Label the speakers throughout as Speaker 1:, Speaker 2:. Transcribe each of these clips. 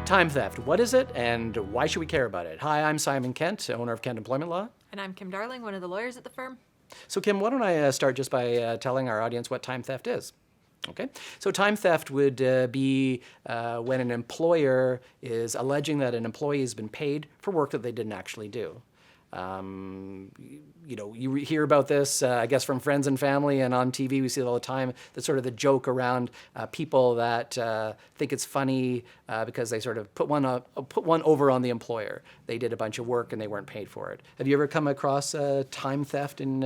Speaker 1: Time theft, what is it and why should we care about it? Hi, I'm Simon Kent, owner of Kent Employment Law.
Speaker 2: And I'm Kim Darling, one of the lawyers at the firm.
Speaker 1: So Kim, why don't I start just by telling our audience what time theft is? Okay, so time theft would be when an employer is alleging that an employee has been paid for work that they didn't actually do. You hear about this, I guess, from friends and family, and on TV we see it all the time. That's sort of the joke around people that think it's funny because they sort of put one over on the employer. They did a bunch of work and they weren't paid for it. Have you ever come across time theft in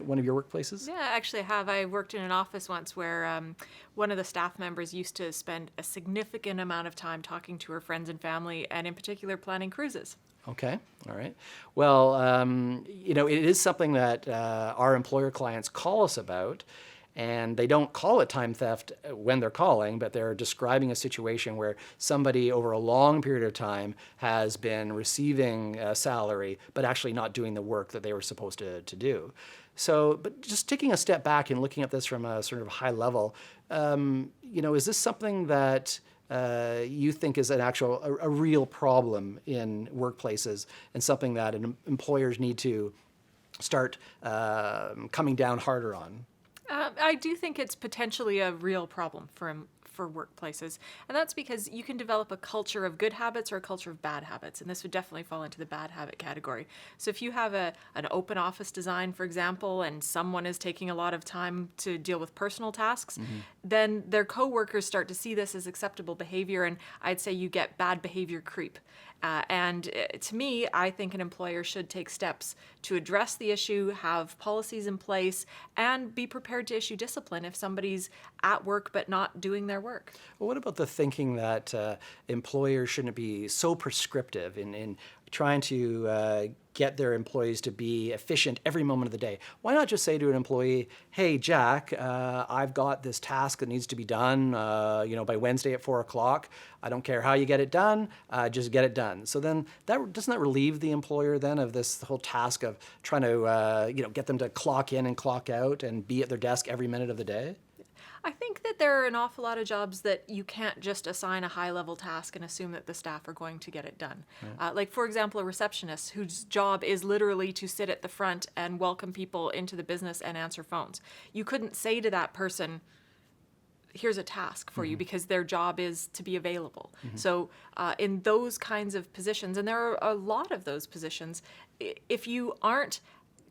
Speaker 1: one of your workplaces?
Speaker 2: Yeah, actually I have. I worked in an office once where one of the staff members used to spend a significant amount of time talking to her friends and family, and in particular planning cruises.
Speaker 1: Okay, all right. Well, it is something that our employer clients call us about, and they don't call it time theft when they're calling, but they're describing a situation where somebody over a long period of time has been receiving a salary, but actually not doing the work that they were supposed to do. So, but just taking a step back and looking at this from a sort of high level, is this something that you think is a real problem in workplaces and something that employers need to start coming down harder on?
Speaker 2: I do think it's potentially a real problem for workplaces, and that's because you can develop a culture of good habits or a culture of bad habits, and this would definitely fall into the bad habit category. So if you have an open office design, for example, and someone is taking a lot of time to deal with personal tasks, then their coworkers start to see this as acceptable behavior, and I'd say you get bad behavior creep. To me, I think an employer should take steps to address the issue, have policies in place, and be prepared to issue discipline if somebody's at work but not doing their work.
Speaker 1: Well, what about the thinking that employers shouldn't be so prescriptive in trying to get their employees to be efficient every moment of the day? Why not just say to an employee, hey, Jack, I've got this task that needs to be done by Wednesday at 4 o'clock. I don't care how you get it done, just get it done. So then doesn't that relieve the employer then of this whole task of trying to get them to clock in and clock out and be at their desk every minute of the day?
Speaker 2: I think that there are an awful lot of jobs that you can't just assign a high-level task and assume that the staff are going to get it done. Right. Like, for example, a receptionist whose job is literally to sit at the front and welcome people into the business and answer phones. You couldn't say to that person, here's a task for you, because their job is to be available. So in those kinds of positions, and there are a lot of those positions, if you aren't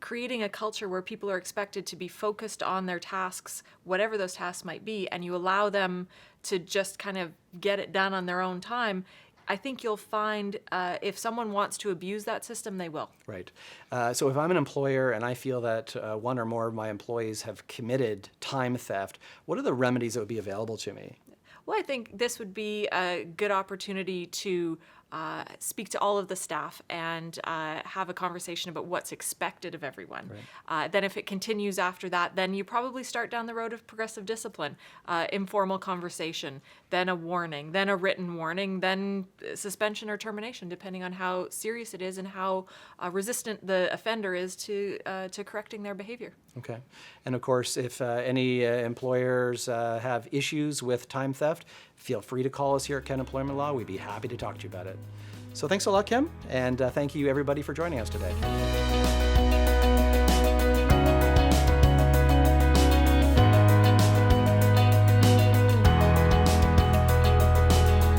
Speaker 2: creating a culture where people are expected to be focused on their tasks, whatever those tasks might be, and you allow them to just kind of get it done on their own time, I think you'll find if someone wants to abuse that system, they will.
Speaker 1: Right. So if I'm an employer and I feel that one or more of my employees have committed time theft, what are the remedies that would be available to me?
Speaker 2: Well, I think this would be a good opportunity to speak to all of the staff and have a conversation about what's expected of everyone. Right. Then if it continues after that, then you probably start down the road of progressive discipline, informal conversation, then a warning, then a written warning, then suspension or termination, depending on how serious it is and how resistant the offender is to correcting their behavior.
Speaker 1: Okay. And of course, if any employers have issues with time theft, feel free to call us here at Kent Employment Law. We'd be happy to talk to you about it. So thanks a lot, Kim, and thank you everybody for joining us today.